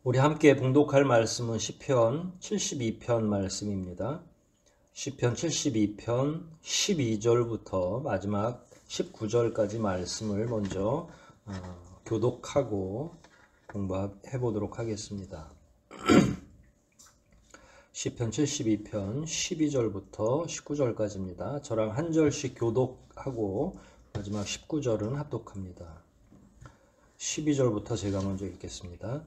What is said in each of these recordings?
우리 함께 봉독할 말씀은 시편 72편 말씀입니다. 시편 72편 12절부터 마지막 19절까지 말씀을 먼저 교독하고 공부해 보도록 하겠습니다. 시편 72편 12절부터 19절까지입니다. 저랑 한 절씩 교독하고 마지막 19절은 합독합니다. 12절부터 제가 먼저 읽겠습니다.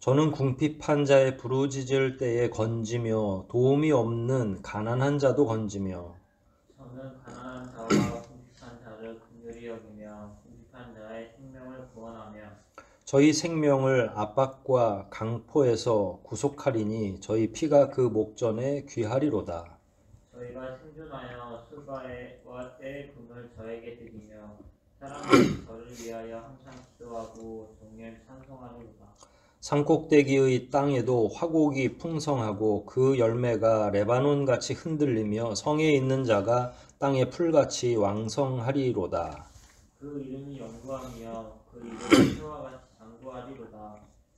저는 궁핍한 자의 부르짖을 때에 건지며 도움이 없는 가난한 자도 건지며 저는 가난한 자와 궁핍한 자를 긍휼히 여기며 궁핍한 자의 생명을 구원하며 저희 생명을 압박과 강포에서 구속하리니 저희 피가 그 목전에 귀하리로다. 저희가 생존하여 수고와 때의 금을 저에게 드리며 사람들이 저를 위하여 항상 기도하고 종일 찬송하리로다. 산꼭대기의 땅에도 화곡이 풍성하고 그 열매가 레바논같이 흔들리며 성에 있는 자가 땅의 풀같이 왕성하리로다. 그 이름이 영구하며 그 이름이 새와 같이 장구하리로다.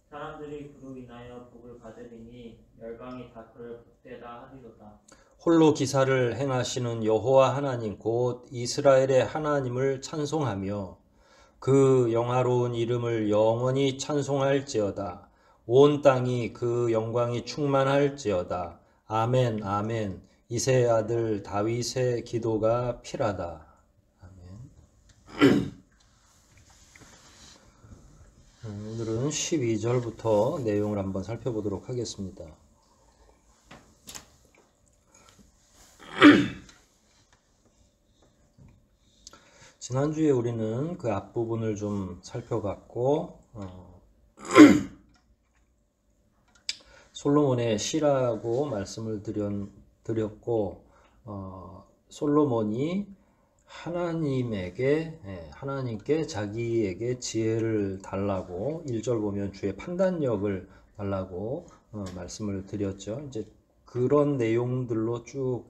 사람들이 그로 인하여 복을 받으리니 열방이 다 그를 복되다 하리로다. 홀로 기사를 행하시는 여호와 하나님 곧 이스라엘의 하나님을 찬송하며 그 영화로운 이름을 영원히 찬송할지어다. 온 땅이 그 영광이 충만할지어다. 아멘 아멘. 이새의 아들 다윗의 기도가 필하다. 아멘. 오늘은 12절부터 내용을 한번 살펴보도록 하겠습니다. 지난주에 우리는 그 앞부분을 좀 살펴봤고 솔로몬의 시라고 말씀을 드렸고 솔로몬이 하나님께 자기에게 지혜를 달라고 1절 보면 주의 판단력을 달라고 말씀을 드렸죠. 이제 그런 내용들로 쭉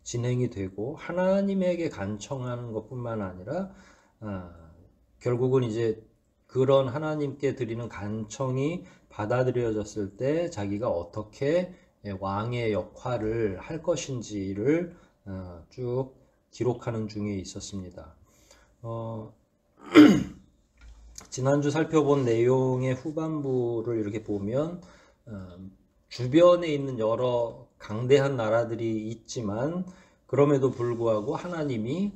진행이 되고 하나님에게 간청하는 것뿐만 아니라 결국은 이제 그런 하나님께 드리는 간청이 받아들여졌을 때 자기가 어떻게 왕의 역할을 할 것인지를 쭉 기록하는 중에 있었습니다. 지난주 살펴본 내용의 후반부를 이렇게 보면 주변에 있는 여러 강대한 나라들이 있지만 그럼에도 불구하고 하나님이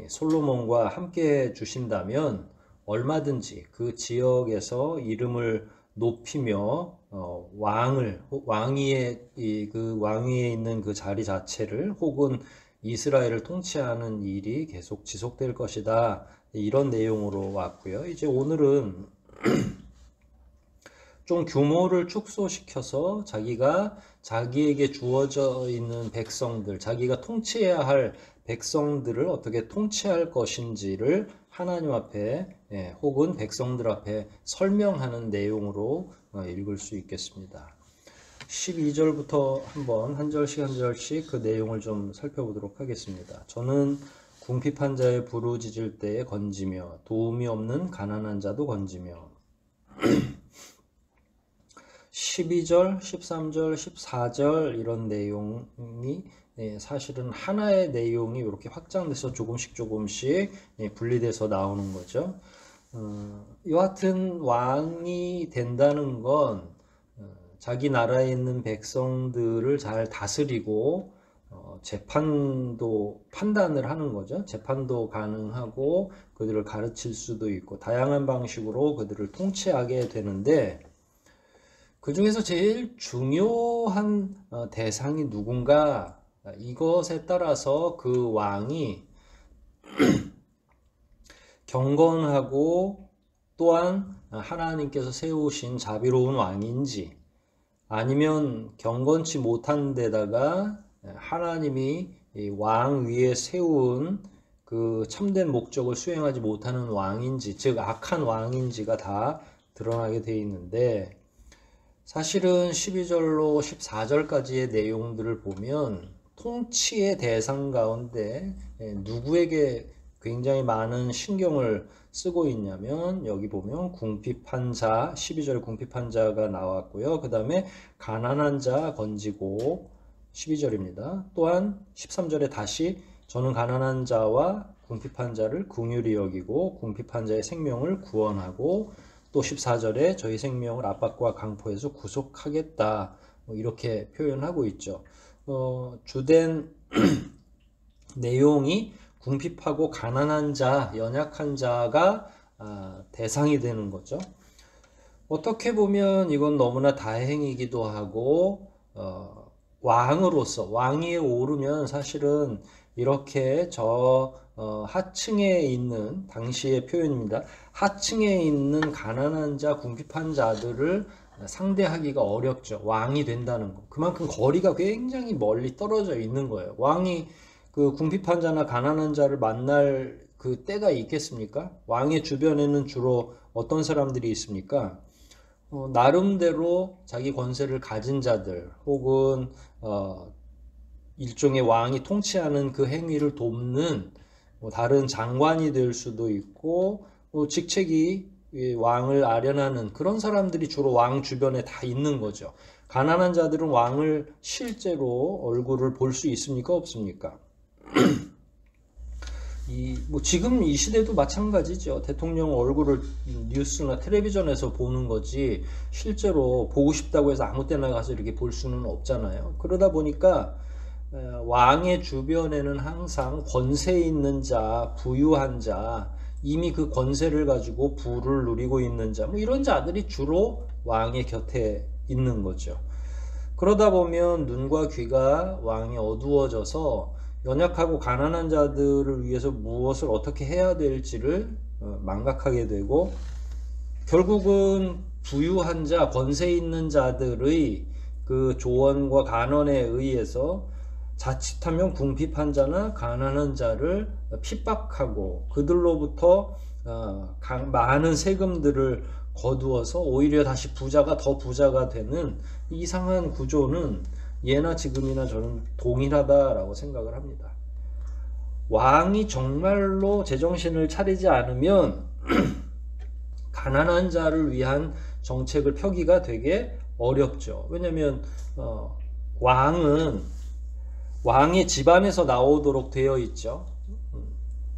솔로몬과 함께 주신다면 얼마든지 그 지역에서 이름을 높이며 왕위에 있는 그 자리 자체를 혹은 이스라엘을 통치하는 일이 계속 지속될 것이다. 이런 내용으로 왔고요. 이제 오늘은 좀 규모를 축소시켜서 자기에게 주어져 있는 백성들, 자기가 통치해야 할 백성들을 어떻게 통치할 것인지를 하나님 앞에 혹은 백성들 앞에 설명하는 내용으로 읽을 수 있겠습니다. 12절부터 한 절씩 그 내용을 좀 살펴보도록 하겠습니다. 저는 궁핍한 자의 부르짖을 때에 건지며 도움이 없는 가난한 자도 건지며 12절, 13절, 14절 이런 내용이 사실은 하나의 내용이 이렇게 확장돼서 조금씩 분리돼서 나오는 거죠. 여하튼 왕이 된다는 건 자기 나라에 있는 백성들을 잘 다스리고 판단을 하는 거죠. 재판도 가능하고 그들을 가르칠 수도 있고 다양한 방식으로 그들을 통치하게 되는데 그 중에서 제일 중요한 대상이 누군가 이것에 따라서 그 왕이 경건하고 또한 하나님께서 세우신 자비로운 왕인지 아니면 경건치 못한 데다가 하나님이 왕 위에 세운 그 참된 목적을 수행하지 못하는 왕인지 즉 악한 왕인지가 다 드러나게 되어 있는데 사실은 12절로 14절까지의 내용들을 보면 통치의 대상 가운데 누구에게 굉장히 많은 신경을 쓰고 있냐면 여기 보면 궁핍한 자 12절에 궁핍한 자가 나왔고요. 그 다음에 가난한 자 건지고 12절입니다. 또한 13절에 다시 저는 가난한 자와 궁핍한 자를 긍휼히 여기고 궁핍한 자의 생명을 구원하고 또 14절에 저희 생명을 압박과 강포에서 구속하겠다 이렇게 표현하고 있죠. 주된 내용이 궁핍하고 가난한 자, 연약한 자가 대상이 되는 거죠. 어떻게 보면 이건 너무나 다행이기도 하고 왕으로서 왕위에 오르면 사실은 이렇게 하층에 있는 당시의 표현입니다. 하층에 있는 가난한 자, 궁핍한 자들을 상대하기가 어렵죠. 왕이 된다는 거. 그만큼 거리가 굉장히 멀리 떨어져 있는 거예요. 왕이 그 궁핍한 자나 가난한 자를 만날 그 때가 있겠습니까? 왕의 주변에는 주로 어떤 사람들이 있습니까? 나름대로 자기 권세를 가진 자들 혹은 일종의 왕이 통치하는 그 행위를 돕는 다른 장관이 될 수도 있고 직책이 왕을 아련하는 그런 사람들이 주로 왕 주변에 다 있는 거죠. 가난한 자들은 왕을 실제로 얼굴을 볼 수 있습니까? 없습니까? 지금 이 시대도 마찬가지죠. 대통령 얼굴을 뉴스나 텔레비전에서 보는 거지 실제로 보고 싶다고 해서 아무 때나 가서 이렇게 볼 수는 없잖아요. 그러다 보니까 왕의 주변에는 항상 권세 있는 자, 부유한 자, 이미 그 권세를 가지고 부를 누리고 있는 자, 이런 자들이 주로 왕의 곁에 있는 거죠. 그러다 보면 눈과 귀가 왕이 어두워져서 연약하고 가난한 자들을 위해서 무엇을 어떻게 해야 될지를 망각하게 되고 결국은 부유한 자, 권세 있는 자들의 그 조언과 간언에 의해서 자칫하면 궁핍한 자나 가난한 자를 핍박하고 그들로부터 많은 세금들을 거두어서 오히려 다시 부자가 더 부자가 되는 이상한 구조는 예나 지금이나 저는 동일하다라고 생각을 합니다. 왕이 정말로 제정신을 차리지 않으면 가난한 자를 위한 정책을 펴기가 되게 어렵죠. 왜냐하면 왕의 집안에서 나오도록 되어 있죠.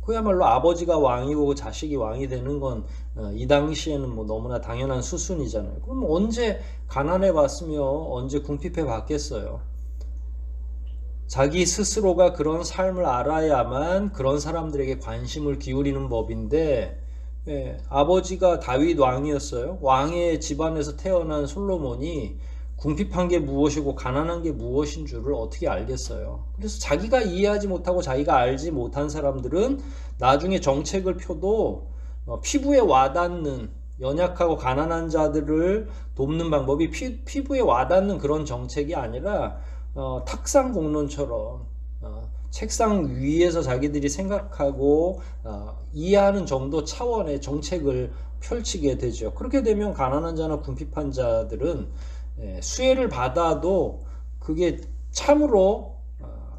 그야말로 아버지가 왕이고 자식이 왕이 되는 건 이 당시에는 너무나 당연한 수순이잖아요. 그럼 언제 가난해 봤으며 언제 궁핍해 봤겠어요. 자기 스스로가 그런 삶을 알아야만 그런 사람들에게 관심을 기울이는 법인데 아버지가 다윗 왕이었어요. 왕의 집안에서 태어난 솔로몬이 궁핍한 게 무엇이고 가난한 게 무엇인 줄을 어떻게 알겠어요. 그래서 자기가 이해하지 못하고 자기가 알지 못한 사람들은 나중에 정책을 펴도 피부에 와닿는 연약하고 가난한 자들을 돕는 방법이 피부에 와닿는 그런 정책이 아니라 탁상 공론처럼 책상 위에서 자기들이 생각하고 이해하는 정도 차원의 정책을 펼치게 되죠. 그렇게 되면 가난한 자나 궁핍한 자들은 수혜를 받아도 그게 참으로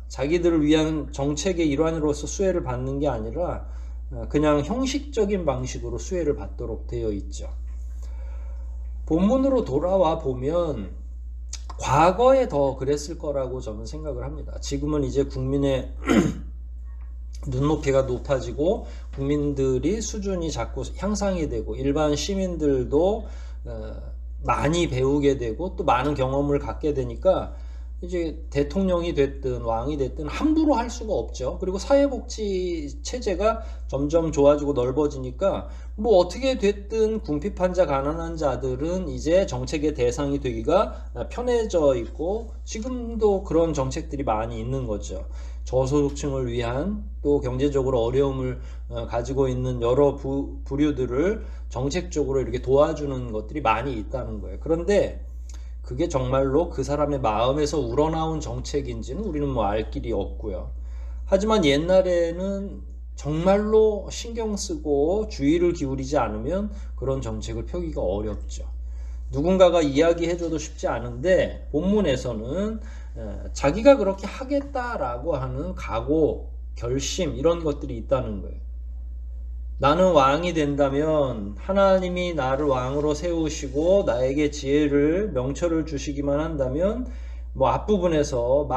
자기들을 위한 정책의 일환으로서 수혜를 받는 게 아니라 그냥 형식적인 방식으로 수혜를 받도록 되어 있죠. 본문으로 돌아와 보면 과거에 더 그랬을 거라고 저는 생각을 합니다. 지금은 이제 국민의 눈높이가 높아지고 국민들이 수준이 자꾸 향상이 되고 일반 시민들도 많이 배우게 되고 또 많은 경험을 갖게 되니까 이제 대통령이 됐든 왕이 됐든 함부로 할 수가 없죠. 그리고 사회복지 체제가 점점 좋아지고 넓어지니까 어떻게 됐든 궁핍한 자, 가난한 자들은 이제 정책의 대상이 되기가 편해져 있고 지금도 그런 정책들이 많이 있는 거죠. 저소득층을 위한 또 경제적으로 어려움을 가지고 있는 여러 부류들을 정책적으로 이렇게 도와주는 것들이 많이 있다는 거예요. 그런데 그게 정말로 그 사람의 마음에서 우러나온 정책인지는 우리는 알 길이 없고요. 하지만 옛날에는 정말로 신경 쓰고 주의를 기울이지 않으면 그런 정책을 펴기가 어렵죠. 누군가가 이야기해줘도 쉽지 않은데 본문에서는 자기가 그렇게 하겠다라고 하는 각오, 결심 이런 것들이 있다는 거예요. 나는 왕이 된다면 하나님이 나를 왕으로 세우시고 나에게 지혜를 명철을 주시기만 한다면 뭐 앞부분에서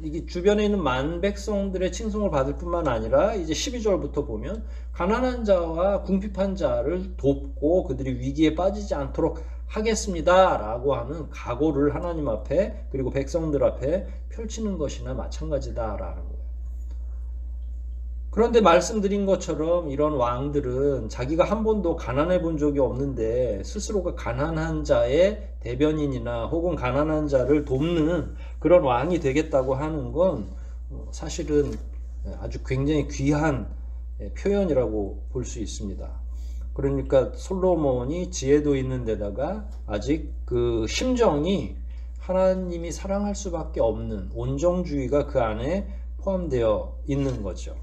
이게 주변에 있는 만 백성들의 칭송을 받을 뿐만 아니라 이제 12절부터 보면 가난한 자와 궁핍한 자를 돕고 그들이 위기에 빠지지 않도록 하겠습니다 라고 하는 각오를 하나님 앞에 그리고 백성들 앞에 펼치는 것이나 마찬가지다라는 거예요. 그런데 말씀드린 것처럼 이런 왕들은 자기가 한 번도 가난해 본 적이 없는데 스스로가 가난한 자의 대변인이나 혹은 가난한 자를 돕는 그런 왕이 되겠다고 하는 건 사실은 아주 굉장히 귀한 표현이라고 볼 수 있습니다. 그러니까 솔로몬이 지혜도 있는 데다가 아직 그 심정이 하나님이 사랑할 수밖에 없는 온정주의가 그 안에 포함되어 있는 거죠.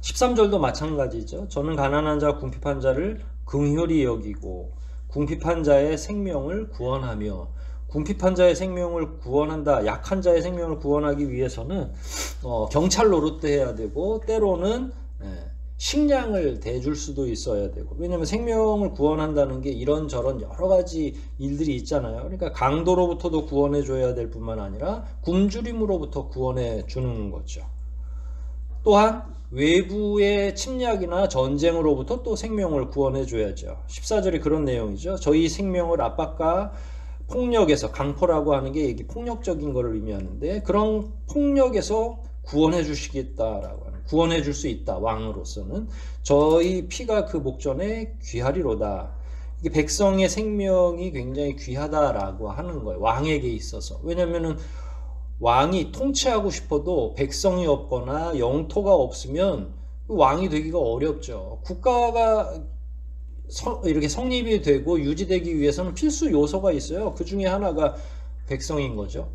13절도 마찬가지죠. 저는 가난한 자와 궁핍한 자를 긍휼히 여기고 궁핍한 자의 생명을 구원하며 궁핍한 자의 생명을 구원한다. 약한 자의 생명을 구원하기 위해서는 경찰 노릇도 해야 되고 때로는 식량을 대줄 수도 있어야 되고 왜냐하면 생명을 구원한다는 게 이런저런 여러 가지 일들이 있잖아요. 그러니까 강도로부터도 구원해 줘야 될 뿐만 아니라 굶주림으로부터 구원해 주는 거죠. 또한 외부의 침략이나 전쟁으로부터 또 생명을 구원해 줘야죠. 14절이 그런 내용이죠. 저희 생명을 압박과 폭력에서 강포라고 하는 게 이게 폭력적인 것을 의미하는데 그런 폭력에서 구원해 주시겠다라고 하는 구원해 줄 수 있다. 왕으로서는 저희 피가 그 목전에 귀하리로다. 이게 백성의 생명이 굉장히 귀하다라고 하는 거예요. 왕에게 있어서. 왜냐면은 왕이 통치하고 싶어도 백성이 없거나 영토가 없으면 왕이 되기가 어렵죠. 국가가 이렇게 성립이 되고 유지되기 위해서는 필수 요소가 있어요. 그 중에 하나가 백성인 거죠.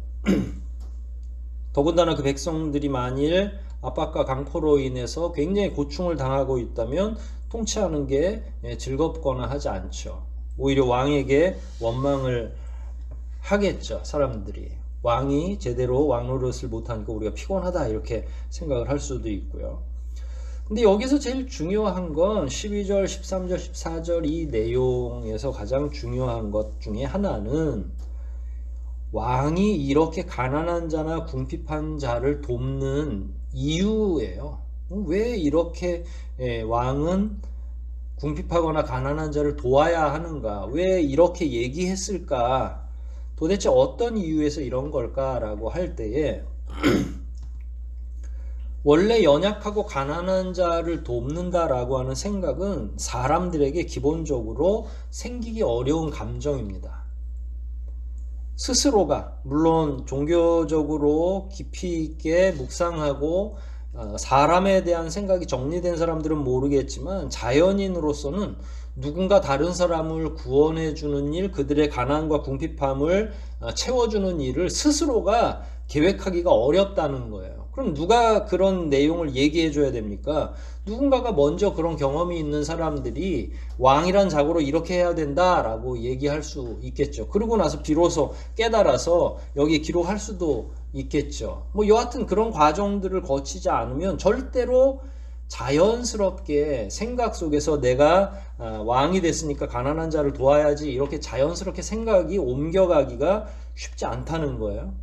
더군다나 그 백성들이 만일 압박과 강포로 인해서 굉장히 고충을 당하고 있다면 통치하는 게 즐겁거나 하지 않죠. 오히려 왕에게 원망을 하겠죠. 사람들이. 왕이 제대로 왕노릇을 못하니까 우리가 피곤하다 이렇게 생각을 할 수도 있고요. 근데 여기서 제일 중요한 건 12절, 13절, 14절 이 내용에서 가장 중요한 것 중에 하나는 왕이 이렇게 가난한 자나 궁핍한 자를 돕는 이유예요. 왜 이렇게 왕은 궁핍하거나 가난한 자를 도와야 하는가? 왜 이렇게 얘기했을까? 도대체 어떤 이유에서 이런 걸까라고 할 때에 원래 연약하고 가난한 자를 돕는다라고 하는 생각은 사람들에게 기본적으로 생기기 어려운 감정입니다. 스스로가 물론 종교적으로 깊이 있게 묵상하고 사람에 대한 생각이 정리된 사람들은 모르겠지만 자연인으로서는 누군가 다른 사람을 구원해 주는 일, 그들의 가난과 궁핍함을 채워주는 일을 스스로가 계획하기가 어렵다는 거예요. 그럼 누가 그런 내용을 얘기해 줘야 됩니까? 누군가가 먼저 그런 경험이 있는 사람들이 왕이란 자고로 이렇게 해야 된다라고 얘기할 수 있겠죠. 그러고 나서 비로소 깨달아서 여기에 기록할 수도 있겠죠. 뭐 여하튼 그런 과정들을 거치지 않으면 절대로 자연스럽게 생각 속에서 내가 왕이 됐으니까 가난한 자를 도와야지 이렇게 자연스럽게 생각이 옮겨가기가 쉽지 않다는 거예요.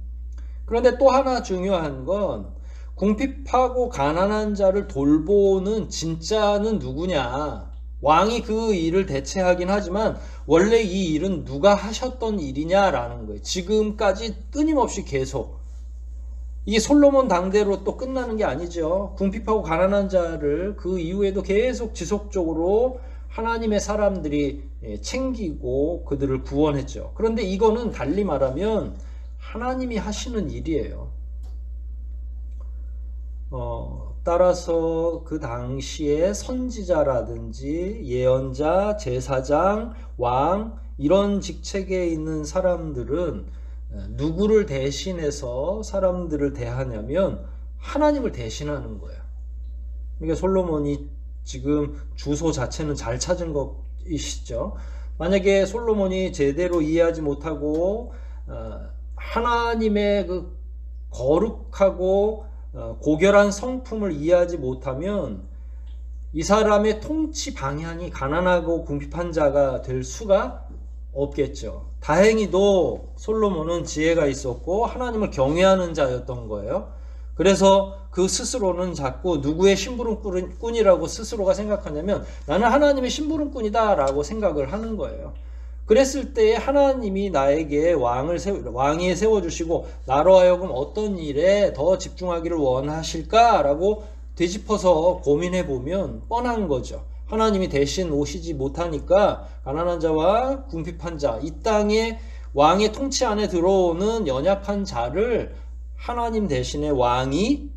그런데 또 하나 중요한 건 궁핍하고 가난한 자를 돌보는 진짜는 누구냐? 왕이 그 일을 대체하긴 하지만 원래 이 일은 누가 하셨던 일이냐라는 거예요. 지금까지 끊임없이 계속. 이게 솔로몬 당대로 또 끝나는 게 아니죠. 궁핍하고 가난한 자를 그 이후에도 계속 지속적으로 하나님의 사람들이 챙기고 그들을 구원했죠. 그런데 이거는 달리 말하면 하나님이 하시는 일이에요. 따라서 그 당시에 선지자라든지 예언자, 제사장, 왕 이런 직책에 있는 사람들은 누구를 대신해서 사람들을 대하냐면 하나님을 대신하는 거예요. 그러니까 솔로몬이 지금 주소 자체는 잘 찾은 것이시죠. 만약에 솔로몬이 제대로 이해하지 못하고 하나님의 그 거룩하고 고결한 성품을 이해하지 못하면 이 사람의 통치 방향이 가난하고 궁핍한 자가 될 수가 없겠죠. 다행히도 솔로몬은 지혜가 있었고 하나님을 경외하는 자였던 거예요. 그래서 그 스스로는 자꾸 누구의 심부름꾼이라고 스스로가 생각하냐면 나는 하나님의 심부름꾼이다 라고 생각을 하는 거예요. 그랬을 때 하나님이 나에게 왕위에 세워주시고 나로 하여금 어떤 일에 더 집중하기를 원하실까라고 되짚어서 고민해 보면 뻔한 거죠. 하나님이 대신 오시지 못하니까 가난한 자와 궁핍한 자, 이 땅에 왕의 통치 안에 들어오는 연약한 자를 하나님 대신에 왕이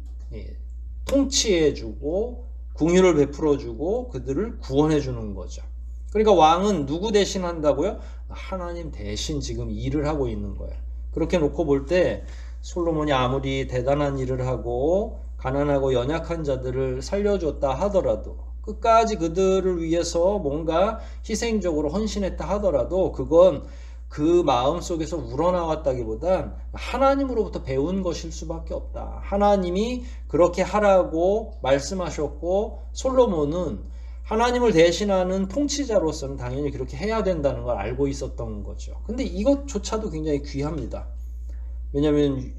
통치해주고 궁유를 베풀어주고 그들을 구원해주는 거죠. 그러니까 왕은 누구 대신 한다고요? 하나님 대신 지금 일을 하고 있는 거예요. 그렇게 놓고 볼 때 솔로몬이 아무리 대단한 일을 하고 가난하고 연약한 자들을 살려줬다 하더라도 끝까지 그들을 위해서 뭔가 희생적으로 헌신했다 하더라도 그건 그 마음 속에서 우러나왔다기보단 하나님으로부터 배운 것일 수밖에 없다. 하나님이 그렇게 하라고 말씀하셨고 솔로몬은 하나님을 대신하는 통치자로서는 당연히 그렇게 해야 된다는 걸 알고 있었던 거죠. 근데 이것조차도 굉장히 귀합니다. 왜냐하면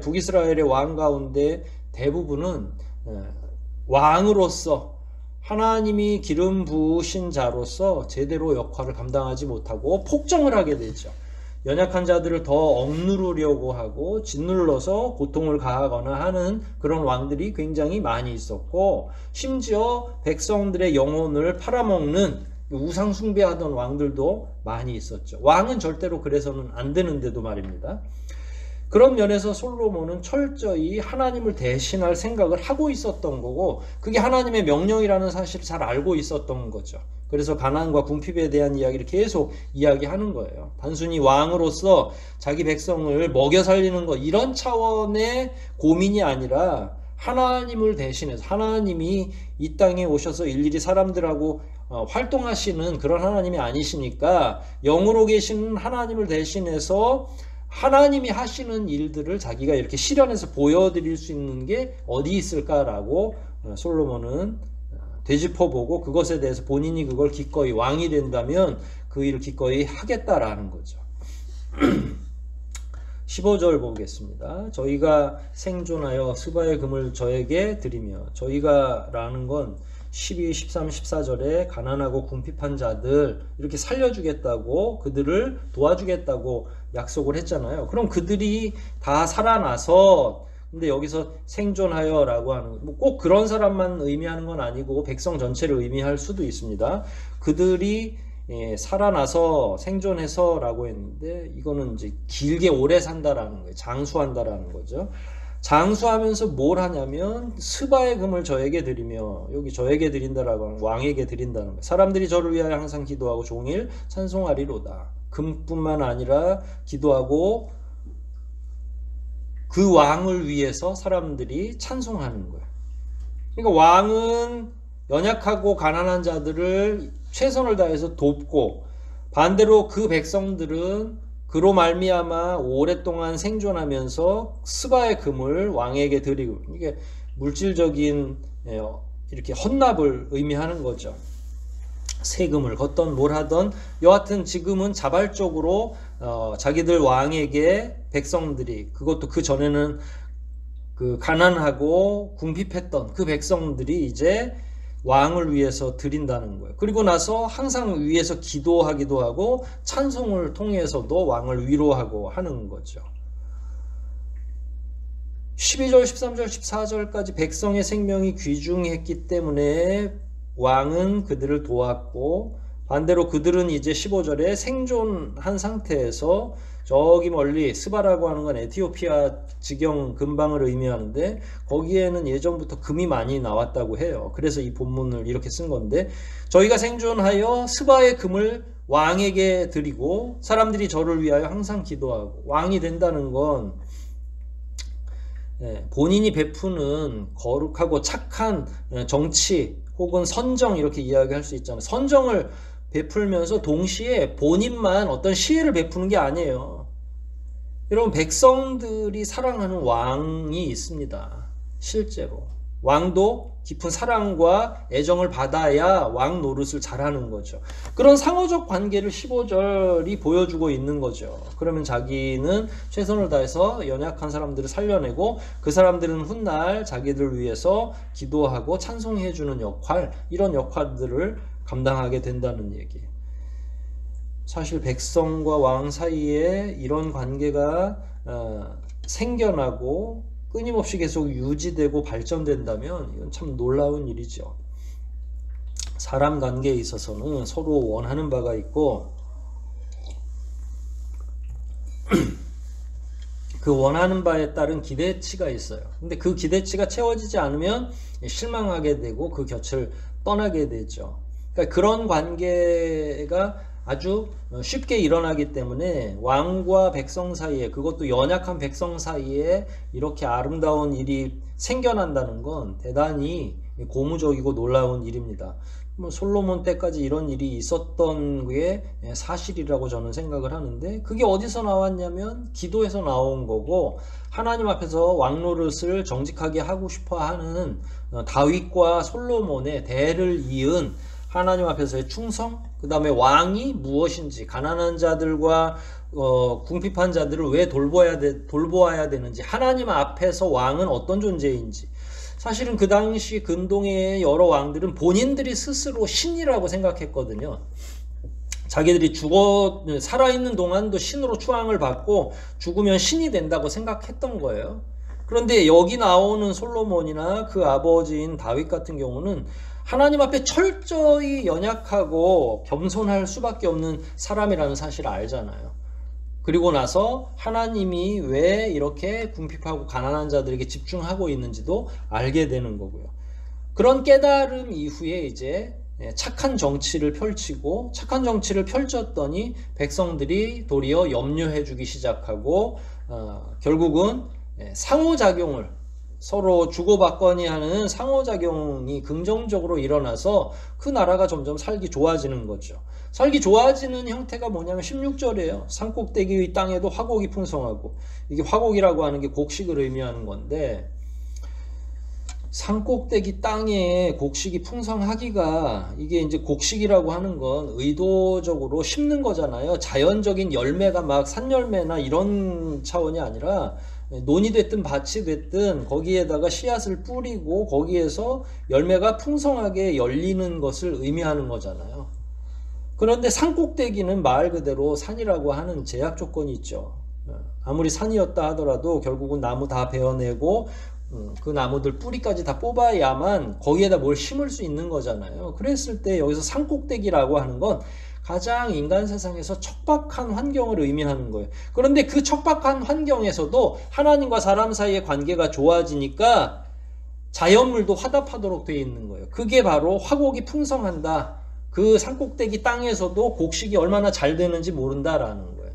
북이스라엘의 왕 가운데 대부분은 왕으로서 하나님이 기름 부으신 자로서 제대로 역할을 감당하지 못하고 폭정을 하게 되죠. 연약한 자들을 더 억누르려고 하고 짓눌러서 고통을 가하거나 하는 그런 왕들이 굉장히 많이 있었고 심지어 백성들의 영혼을 팔아먹는 우상 숭배하던 왕들도 많이 있었죠. 왕은 절대로 그래서는 안 되는데도 말입니다. 그런 면에서 솔로몬은 철저히 하나님을 대신할 생각을 하고 있었던 거고 그게 하나님의 명령이라는 사실을 잘 알고 있었던 거죠. 그래서 가난과 궁핍에 대한 이야기를 계속 이야기하는 거예요. 단순히 왕으로서 자기 백성을 먹여 살리는 것 이런 차원의 고민이 아니라 하나님을 대신해서 하나님이 이 땅에 오셔서 일일이 사람들하고 활동하시는 그런 하나님이 아니시니까 영으로 계시는 하나님을 대신해서 하나님이 하시는 일들을 자기가 이렇게 실현해서 보여드릴 수 있는 게 어디 있을까라고 솔로몬은 되짚어보고 그것에 대해서 본인이 그걸 기꺼이 왕이 된다면 그 일을 기꺼이 하겠다라는 거죠. 15절 보겠습니다. 저희가 생존하여 스바의 금을 저에게 드리며 저희가 라는 건 12, 13, 14절에 가난하고 궁핍한 자들 이렇게 살려주겠다고 그들을 도와주겠다고 약속을 했잖아요. 그럼 그들이 다 살아나서 근데 여기서 생존하여 라고 하는 꼭 그런 사람만 의미하는 건 아니고 백성 전체를 의미할 수도 있습니다. 그들이 살아나서 생존해서 라고 했는데 이거는 이제 길게 오래 산다라는 거예요. 장수한다라는 거죠. 장수하면서 뭘 하냐면 스바의 금을 저에게 드리며 여기 저에게 드린다라고 하는 왕에게 드린다는 거예요. 사람들이 저를 위하여 항상 기도하고 종일 찬송하리로다. 금뿐만 아니라 기도하고 그 왕을 위해서 사람들이 찬송하는 거예요. 그러니까 왕은 연약하고 가난한 자들을 최선을 다해서 돕고 반대로 그 백성들은 그로 말미암아 오랫동안 생존하면서 스바의 금을 왕에게 드리고 이게 물질적인 이렇게 헌납을 의미하는 거죠. 세금을 걷던 뭘 하던 여하튼 지금은 자발적으로 자기들 왕에게 백성들이 그것도 그 전에는 그 가난하고 궁핍했던 그 백성들이 이제 왕을 위해서 드린다는 거예요. 그리고 나서 항상 위에서 기도하기도 하고 찬송을 통해서도 왕을 위로하고 하는 거죠. 12절, 13절, 14절까지 백성의 생명이 귀중했기 때문에 왕은 그들을 도왔고 반대로 그들은 이제 15절에 생존한 상태에서 저기 멀리 스바라고 하는 건 에티오피아 지경 근방을 의미하는데 거기에는 예전부터 금이 많이 나왔다고 해요. 그래서 이 본문을 이렇게 쓴 건데 저희가 생존하여 스바의 금을 왕에게 드리고 사람들이 저를 위하여 항상 기도하고 왕이 된다는 건 본인이 베푸는 거룩하고 착한 정치 혹은 선정 이렇게 이야기할 수 있잖아요. 선정을 베풀면서 동시에 본인만 어떤 시혜를 베푸는 게 아니에요. 여러분 백성들이 사랑하는 왕이 있습니다. 실제로 왕도 깊은 사랑과 애정을 받아야 왕 노릇을 잘하는 거죠. 그런 상호적 관계를 15절이 보여주고 있는 거죠. 그러면 자기는 최선을 다해서 연약한 사람들을 살려내고 그 사람들은 훗날 자기들을 위해서 기도하고 찬송해 주는 역할, 이런 역할들을 감당하게 된다는 얘기예요. 사실 백성과 왕 사이에 이런 관계가 생겨나고 끊임없이 계속 유지되고 발전된다면 이건 참 놀라운 일이죠. 사람 관계에 있어서는 서로 원하는 바가 있고 그 원하는 바에 따른 기대치가 있어요. 근데 그 기대치가 채워지지 않으면 실망하게 되고 그 곁을 떠나게 되죠. 그러니까 그런 관계가 아주 쉽게 일어나기 때문에 왕과 백성 사이에, 그것도 연약한 백성 사이에 이렇게 아름다운 일이 생겨난다는 건 대단히 고무적이고 놀라운 일입니다. 뭐 솔로몬 때까지 이런 일이 있었던 게 사실이라고 저는 생각을 하는데, 그게 어디서 나왔냐면 기도에서 나온 거고, 하나님 앞에서 왕 노릇을 정직하게 하고 싶어 하는 다윗과 솔로몬의 대를 이은 하나님 앞에서의 충성, 그 다음에 왕이 무엇인지, 가난한 자들과 궁핍한 자들을 왜 돌보아야 되는지, 하나님 앞에서 왕은 어떤 존재인지. 사실은 그 당시 근동의 여러 왕들은 본인들이 스스로 신이라고 생각했거든요. 자기들이 살아있는 동안도 신으로 추앙을 받고 죽으면 신이 된다고 생각했던 거예요. 그런데 여기 나오는 솔로몬이나 그 아버지인 다윗 같은 경우는 하나님 앞에 철저히 연약하고 겸손할 수밖에 없는 사람이라는 사실을 알잖아요. 그리고 나서 하나님이 왜 이렇게 궁핍하고 가난한 자들에게 집중하고 있는지도 알게 되는 거고요. 그런 깨달음 이후에 이제 착한 정치를 펼치고, 착한 정치를 펼쳤더니 백성들이 도리어 염려해주기 시작하고 결국은 상호작용을, 서로 주고받거니 하는 상호작용이 긍정적으로 일어나서 그 나라가 점점 살기 좋아지는 거죠. 살기 좋아지는 형태가 뭐냐면 16절이에요. 산꼭대기의 땅에도 화곡이 풍성하고, 이게 화곡이라고 하는 게 곡식을 의미하는 건데, 산꼭대기 땅에 곡식이 풍성하기가, 이게 이제 곡식이라고 하는 건 의도적으로 심는 거잖아요. 자연적인 열매가 막 산열매나 이런 차원이 아니라 논이 됐든 밭이 됐든 거기에다가 씨앗을 뿌리고 거기에서 열매가 풍성하게 열리는 것을 의미하는 거잖아요. 그런데 산꼭대기는 말 그대로 산이라고 하는 제약 조건이 있죠. 아무리 산이었다 하더라도 결국은 나무 다 베어내고 그 나무들 뿌리까지 다 뽑아야만 거기에다 뭘 심을 수 있는 거잖아요. 그랬을 때 여기서 산꼭대기라고 하는 건 가장 인간 세상에서 척박한 환경을 의미하는 거예요. 그런데 그 척박한 환경에서도 하나님과 사람 사이의 관계가 좋아지니까 자연물도 화답하도록 되어 있는 거예요. 그게 바로 화곡이 풍성한다. 그 산꼭대기 땅에서도 곡식이 얼마나 잘 되는지 모른다라는 거예요.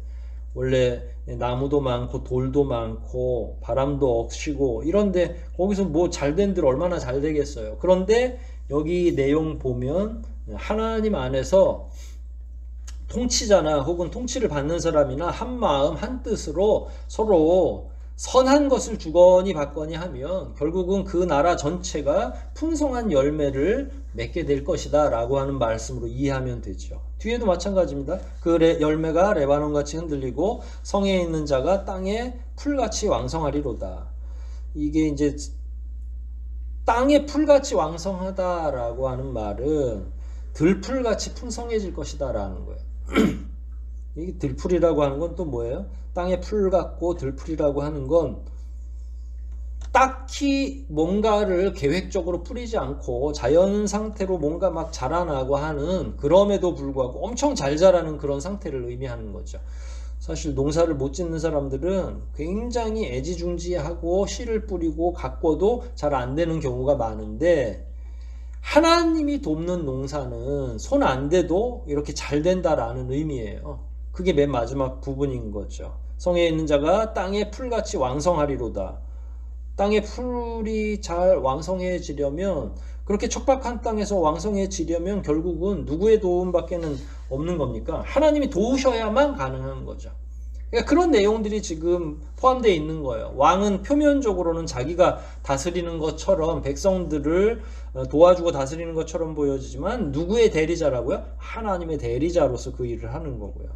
원래 나무도 많고 돌도 많고 바람도 억시고 이런데 거기서 뭐 잘된 들 얼마나 잘 되겠어요. 그런데 여기 내용 보면 하나님 안에서 통치자나 혹은 통치를 받는 사람이나 한 마음 한 뜻으로 서로 선한 것을 주거니 받거니 하면 결국은 그 나라 전체가 풍성한 열매를 맺게 될 것이다 라고 하는 말씀으로 이해하면 되죠. 뒤에도 마찬가지입니다. 그 열매가 레바논같이 흔들리고 성에 있는 자가 땅에 풀같이 왕성하리로다. 이게 이제 땅에 풀같이 왕성하다라고 하는 말은 들풀같이 풍성해질 것이다 라는 거예요. 이게 들풀이라고 하는 건 또 뭐예요? 땅에 풀 같고 들풀이라고 하는 건 딱히 뭔가를 계획적으로 뿌리지 않고 자연 상태로 뭔가 막 자라나고 하는, 그럼에도 불구하고 엄청 잘 자라는 그런 상태를 의미하는 거죠. 사실 농사를 못 짓는 사람들은 굉장히 애지중지하고 씨를 뿌리고 가꿔도 잘 안 되는 경우가 많은데, 하나님이 돕는 농사는 손 안 대도 이렇게 잘 된다라는 의미예요. 그게 맨 마지막 부분인 거죠. 성에 있는 자가 땅에 풀같이 왕성하리로다. 땅에 풀이 잘 왕성해지려면, 그렇게 척박한 땅에서 왕성해지려면 결국은 누구의 도움밖에는 없는 겁니까? 하나님이 도우셔야만 가능한 거죠. 그러니까 그런 내용들이 지금 포함되어 있는 거예요. 왕은 표면적으로는 자기가 다스리는 것처럼 백성들을 도와주고 다스리는 것처럼 보여지지만 누구의 대리자라고요? 하나님의 대리자로서 그 일을 하는 거고요.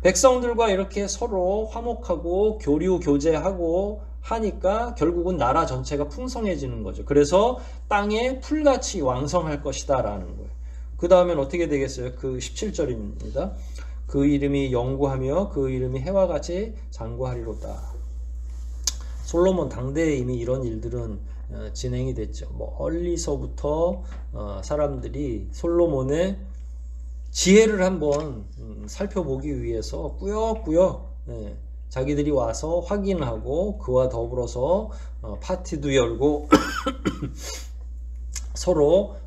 백성들과 이렇게 서로 화목하고 교류 교제하고 하니까 결국은 나라 전체가 풍성해지는 거죠. 그래서 땅에 풀같이 왕성할 것이다 라는 거예요. 그 다음엔 어떻게 되겠어요? 그 17절입니다. 그 이름이 영구하며 그 이름이 해와 같이 장구하리로다. 솔로몬 당대에 이미 이런 일들은 진행이 됐죠. 멀리서부터 사람들이 솔로몬의 지혜를 한번 살펴보기 위해서 꾸역꾸역 자기들이 와서 확인하고 그와 더불어서 파티도 열고 서로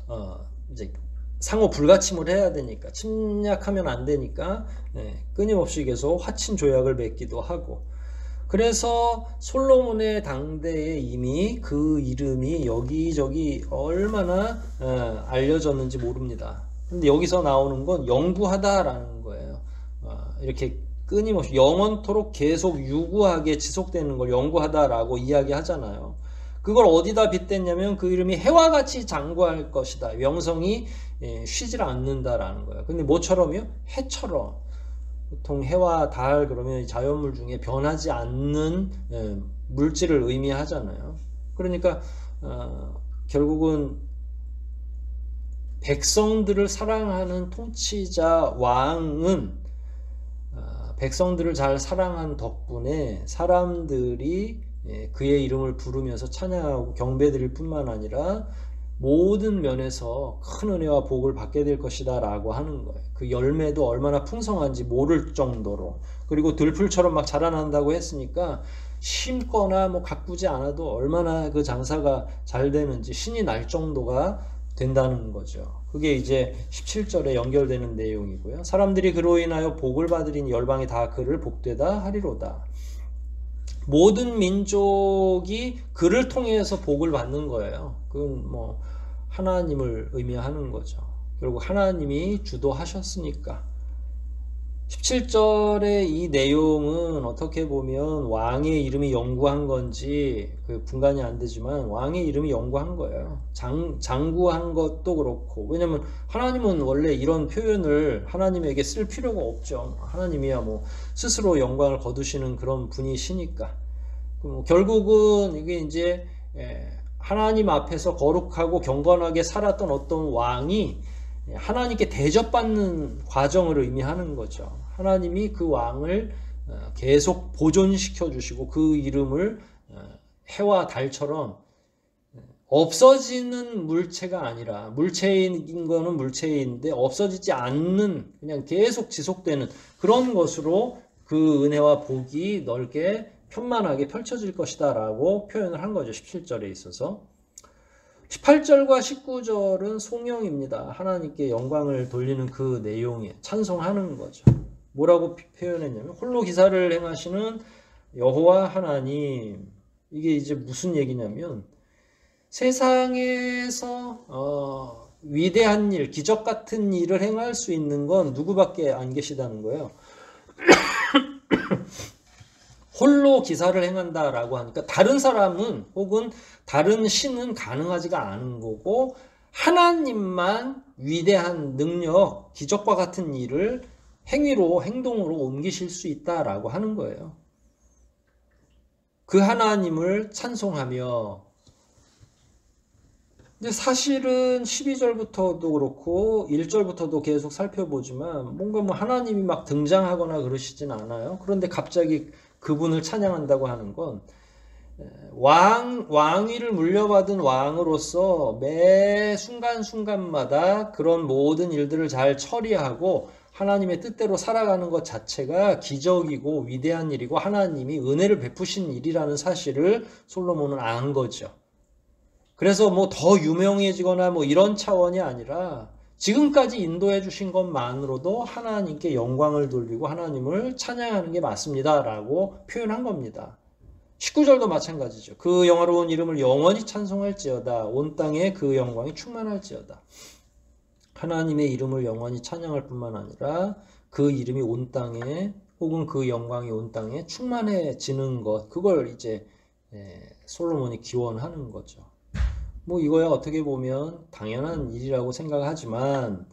이제 상호 불가침을 해야 되니까, 침략하면 안 되니까 끊임없이 계속 화친 조약을 맺기도 하고, 그래서 솔로몬의 당대에 이미 그 이름이 여기저기 얼마나 알려졌는지 모릅니다. 근데 여기서 나오는 건 영구하다라는 거예요. 이렇게 끊임없이 영원토록 계속 유구하게 지속되는 걸 영구하다라고 이야기하잖아요. 그걸 어디다 빗댔냐면 그 이름이 해와 같이 장구할 것이다. 명성이 쉬질 않는다라는 거예요. 근데 뭐처럼요? 해처럼. 보통 해와 달 그러면 자연물 중에 변하지 않는 물질을 의미하잖아요. 그러니까 결국은 백성들을 사랑하는 통치자 왕은 백성들을 잘 사랑한 덕분에 사람들이 그의 이름을 부르면서 찬양하고 경배드릴 뿐만 아니라 모든 면에서 큰 은혜와 복을 받게 될 것이다 라고 하는 거예요. 그 열매도 얼마나 풍성한지 모를 정도로. 그리고 들풀처럼 막 자라난다고 했으니까 심거나 뭐 가꾸지 않아도 얼마나 그 장사가 잘 되는지 신이 날 정도가 된다는 거죠. 그게 이제 17절에 연결되는 내용이고요. 사람들이 그로 인하여 복을 받으리니 열방이 다 그를 복되다 하리로다. 모든 민족이 그를 통해서 복을 받는 거예요. 그건 뭐 하나님을 의미하는 거죠. 결국 하나님이 주도하셨으니까. 17절의 이 내용은 어떻게 보면 왕의 이름이 영구한 건지 그 분간이 안 되지만 왕의 이름이 영구한 거예요. 장구한 것도 그렇고. 왜냐면 하나님은 원래 이런 표현을 하나님에게 쓸 필요가 없죠. 하나님이야 뭐 스스로 영광을 거두시는 그런 분이시니까. 결국은 이게 이제 하나님 앞에서 거룩하고 경건하게 살았던 어떤 왕이 하나님께 대접받는 과정을 의미하는 거죠. 하나님이 그 왕을 계속 보존시켜 주시고 그 이름을 해와 달처럼 없어지는 물체가 아니라, 물체인 거는 물체인데 없어지지 않는, 그냥 계속 지속되는 그런 것으로 그 은혜와 복이 넓게 편만하게 펼쳐질 것이다 라고 표현을 한 거죠. 17절에 있어서. 18절과 19절은 송영입니다. 하나님께 영광을 돌리는 그 내용에 찬송하는 거죠. 뭐라고 표현했냐면 홀로 기사를 행하시는 여호와 하나님. 이게 이제 무슨 얘기냐면 세상에서 위대한 일, 기적 같은 일을 행할 수 있는 건 누구밖에 안 계시다는 거예요. 홀로 기사를 행한다라고 하니까 다른 사람은 혹은 다른 신은 가능하지가 않은 거고 하나님만 위대한 능력, 기적과 같은 일을 행위로, 행동으로 옮기실 수 있다라고 하는 거예요. 그 하나님을 찬송하며, 근데 사실은 12절부터도 그렇고 1절부터도 계속 살펴보지만 뭔가 뭐 하나님이 막 등장하거나 그러시진 않아요. 그런데 갑자기 그분을 찬양한다고 하는 건 왕위를 물려받은 왕으로서 매 순간순간마다 그런 모든 일들을 잘 처리하고 하나님의 뜻대로 살아가는 것 자체가 기적이고 위대한 일이고 하나님이 은혜를 베푸신 일이라는 사실을 솔로몬은 안 거죠. 그래서 뭐 더 유명해지거나 뭐 이런 차원이 아니라 지금까지 인도해 주신 것만으로도 하나님께 영광을 돌리고 하나님을 찬양하는 게 맞습니다 라고 표현한 겁니다. 19절도 마찬가지죠. 그 영화로운 이름을 영원히 찬송할지어다. 온 땅에 그 영광이 충만할지어다. 하나님의 이름을 영원히 찬양할 뿐만 아니라 그 이름이 온 땅에 혹은 그 영광이 온 땅에 충만해지는 것, 그걸 이제 솔로몬이 기원하는 거죠. 뭐 이거야 어떻게 보면 당연한 일이라고 생각하지만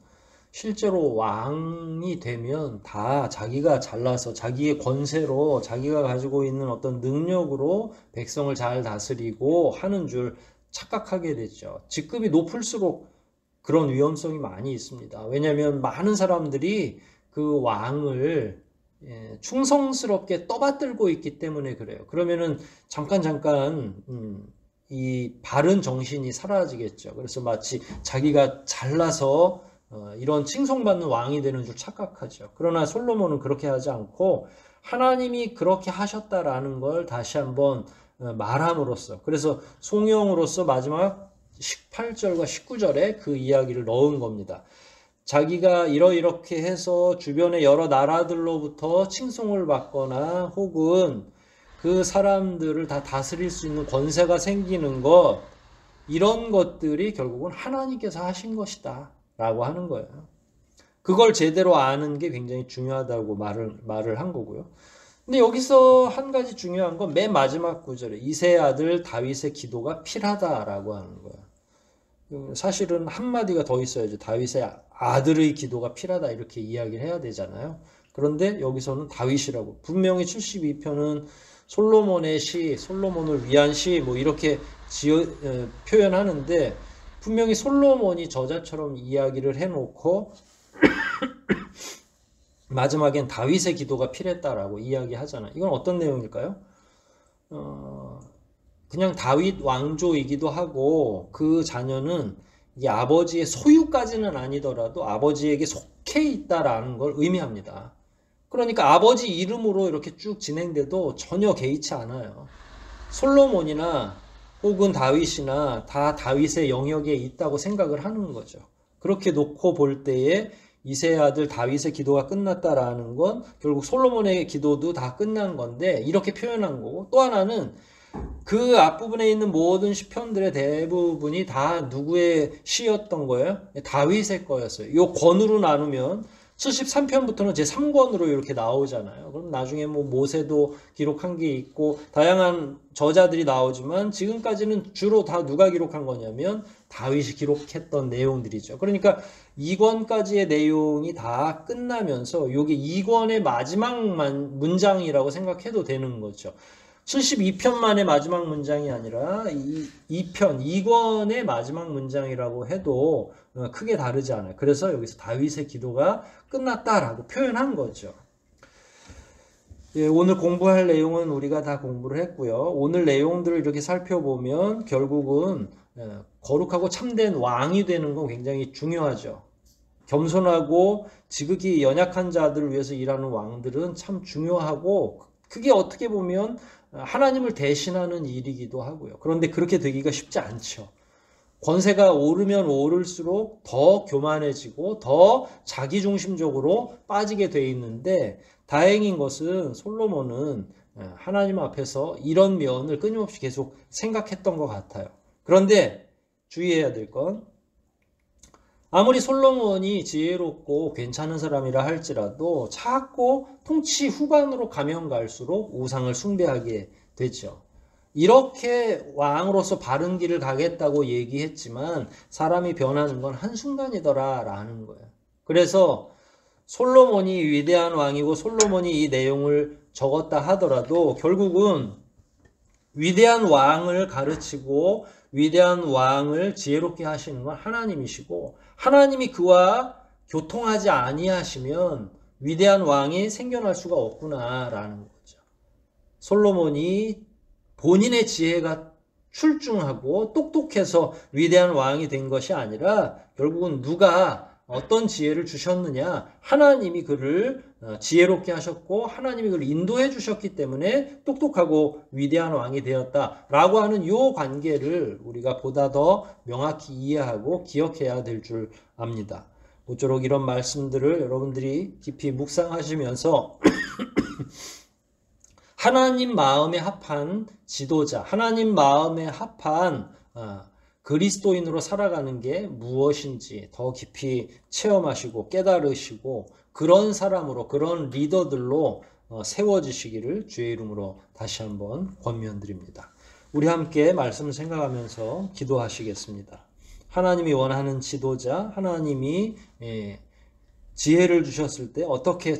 실제로 왕이 되면 다 자기가 잘나서 자기의 권세로 자기가 가지고 있는 어떤 능력으로 백성을 잘 다스리고 하는 줄 착각하게 되죠. 직급이 높을수록 그런 위험성이 많이 있습니다. 왜냐하면 많은 사람들이 그 왕을 충성스럽게 떠받들고 있기 때문에 그래요. 그러면은 잠깐 이 바른 정신이 사라지겠죠. 그래서 마치 자기가 잘나서 이런 칭송받는 왕이 되는 줄 착각하죠. 그러나 솔로몬은 그렇게 하지 않고 하나님이 그렇게 하셨다라는 걸 다시 한번 말함으로써, 그래서 송영으로서 마지막 18절과 19절에 그 이야기를 넣은 겁니다. 자기가 이렇게 해서 주변의 여러 나라들로부터 칭송을 받거나 혹은 그 사람들을 다 다스릴 수 있는 권세가 생기는 것, 이런 것들이 결국은 하나님께서 하신 것이다 라고 하는 거예요. 그걸 제대로 아는 게 굉장히 중요하다고 말을 한 거고요. 근데 여기서 한 가지 중요한 건 맨 마지막 구절에 이새의 아들 다윗의 기도가 필하다라고 하는 거예요. 사실은 한마디가 더 있어야죠. 다윗의 아들의 기도가 필하다 이렇게 이야기를 해야 되잖아요. 그런데 여기서는 다윗이라고, 분명히 72편은 솔로몬의 시, 솔로몬을 위한 시 뭐 이렇게 표현하는데 분명히 솔로몬이 저자처럼 이야기를 해놓고 마지막엔 다윗의 기도가 필했다라고 이야기하잖아요. 이건 어떤 내용일까요? 그냥 다윗 왕조이기도 하고 그 자녀는 이게 아버지의 소유까지는 아니더라도 아버지에게 속해 있다라는 걸 의미합니다. 그러니까 아버지 이름으로 이렇게 쭉 진행돼도 전혀 개의치 않아요. 솔로몬이나 혹은 다윗이나 다 다윗의 영역에 있다고 생각을 하는 거죠. 그렇게 놓고 볼 때에 이새의 아들 다윗의 기도가 끝났다라는 건 결국 솔로몬의 기도도 다 끝난 건데 이렇게 표현한 거고, 또 하나는 그 앞부분에 있는 모든 시편들의 대부분이 다 누구의 시였던 거예요? 다윗의 거였어요. 이 권으로 나누면 73편부터는 제3권으로 이렇게 나오잖아요. 그럼 나중에 뭐 모세도 기록한 게 있고 다양한 저자들이 나오지만 지금까지는 주로 다 누가 기록한 거냐면 다윗이 기록했던 내용들이죠. 그러니까 2권까지의 내용이 다 끝나면서 이게 2권의 마지막 문장이라고 생각해도 되는 거죠. 72편만의 마지막 문장이 아니라 2권의 마지막 문장이라고 해도 크게 다르지 않아요. 그래서 여기서 다윗의 기도가 끝났다라고 표현한 거죠. 예, 오늘 공부할 내용은 우리가 다 공부를 했고요. 오늘 내용들을 이렇게 살펴보면 결국은 거룩하고 참된 왕이 되는 건 굉장히 중요하죠. 겸손하고 지극히 연약한 자들을 위해서 일하는 왕들은 참 중요하고 그게 어떻게 보면 하나님을 대신하는 일이기도 하고요. 그런데 그렇게 되기가 쉽지 않죠. 권세가 오르면 오를수록 더 교만해지고 더 자기중심적으로 빠지게 돼 있는데 다행인 것은 솔로몬은 하나님 앞에서 이런 면을 끊임없이 계속 생각했던 것 같아요. 그런데 주의해야 될 건 아무리 솔로몬이 지혜롭고 괜찮은 사람이라 할지라도 자꾸 통치 후반으로 가면 갈수록 우상을 숭배하게 되죠. 이렇게 왕으로서 바른 길을 가겠다고 얘기했지만 사람이 변하는 건 한순간이더라 라는 거예요. 그래서 솔로몬이 위대한 왕이고 솔로몬이 이 내용을 적었다 하더라도 결국은 위대한 왕을 가르치고 위대한 왕을 지혜롭게 하시는 건 하나님이시고 하나님이 그와 교통하지 아니하시면 위대한 왕이 생겨날 수가 없구나라는 거죠. 솔로몬이 본인의 지혜가 출중하고 똑똑해서 위대한 왕이 된 것이 아니라 결국은 누가 어떤 지혜를 주셨느냐, 하나님이 그를 지혜롭게 하셨고 하나님이 그를 인도해 주셨기 때문에 똑똑하고 위대한 왕이 되었다라고 하는 이 관계를 우리가 보다 더 명확히 이해하고 기억해야 될 줄 압니다. 모쪼록 이런 말씀들을 여러분들이 깊이 묵상하시면서 하나님 마음에 합한 지도자, 하나님 마음에 합한 그리스도인으로 살아가는 게 무엇인지 더 깊이 체험하시고 깨달으시고 그런 사람으로, 그런 리더들로 세워지시기를 주의 이름으로 다시 한번 권면드립니다. 우리 함께 말씀을 생각하면서 기도하시겠습니다. 하나님이 원하는 지도자, 하나님이 지혜를 주셨을 때 어떻게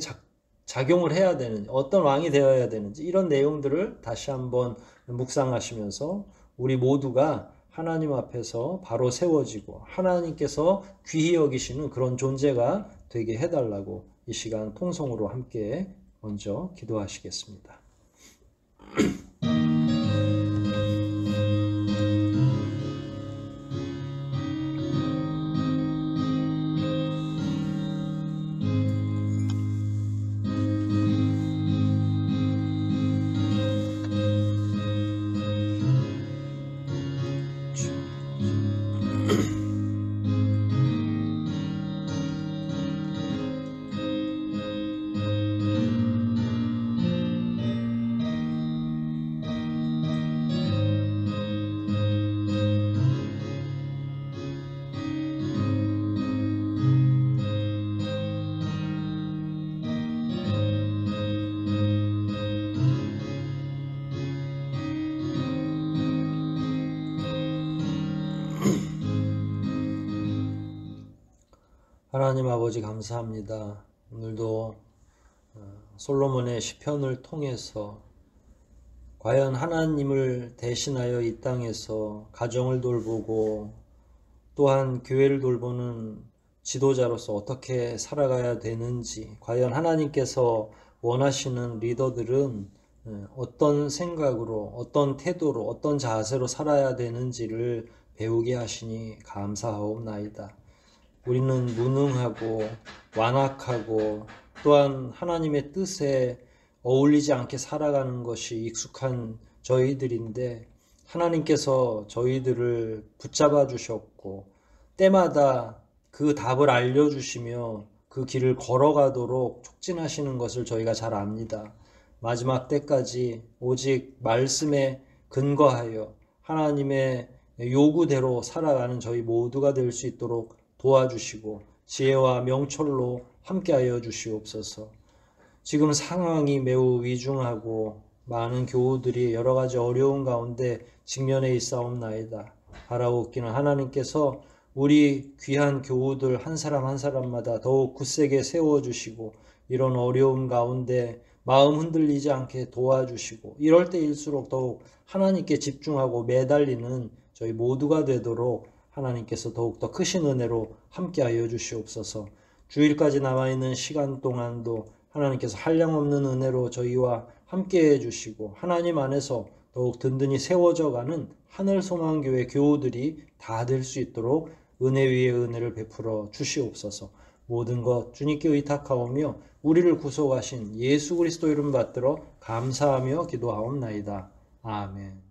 작용을 해야 되는지, 어떤 왕이 되어야 되는지 이런 내용들을 다시 한번 묵상하시면서 우리 모두가 하나님 앞에서 바로 세워지고 하나님께서 귀히 여기시는 그런 존재가 되게 해달라고 이 시간 통성으로 함께 먼저 기도하시겠습니다. 하나님 아버지 감사합니다. 오늘도 솔로몬의 시편을 통해서 과연 하나님을 대신하여 이 땅에서 가정을 돌보고 또한 교회를 돌보는 지도자로서 어떻게 살아가야 되는지, 과연 하나님께서 원하시는 리더들은 어떤 생각으로, 어떤 태도로, 어떤 자세로 살아야 되는지를 배우게 하시니 감사하옵나이다. 우리는 무능하고 완악하고 또한 하나님의 뜻에 어울리지 않게 살아가는 것이 익숙한 저희들인데 하나님께서 저희들을 붙잡아 주셨고 때마다 그 답을 알려주시며 그 길을 걸어가도록 촉진하시는 것을 저희가 잘 압니다. 마지막 때까지 오직 말씀에 근거하여 하나님의 요구대로 살아가는 저희 모두가 될 수 있도록 도와주시고 지혜와 명철로 함께하여 주시옵소서. 지금 상황이 매우 위중하고 많은 교우들이 여러 가지 어려운 가운데 직면해 있사옵나이다. 바라옵기는 하나님께서 우리 귀한 교우들 한 사람 한 사람마다 더욱 굳세게 세워주시고 이런 어려움 가운데 마음 흔들리지 않게 도와주시고 이럴 때일수록 더욱 하나님께 집중하고 매달리는 저희 모두가 되도록 하나님께서 더욱더 크신 은혜로 함께하여 주시옵소서. 주일까지 남아있는 시간 동안도 하나님께서 한량없는 은혜로 저희와 함께해 주시고 하나님 안에서 더욱 든든히 세워져가는 하늘소망교회 교우들이 다 될 수 있도록 은혜 위에 은혜를 베풀어 주시옵소서. 모든 것 주님께 의탁하오며 우리를 구속하신 예수 그리스도 이름 받들어 감사하며 기도하옵나이다. 아멘.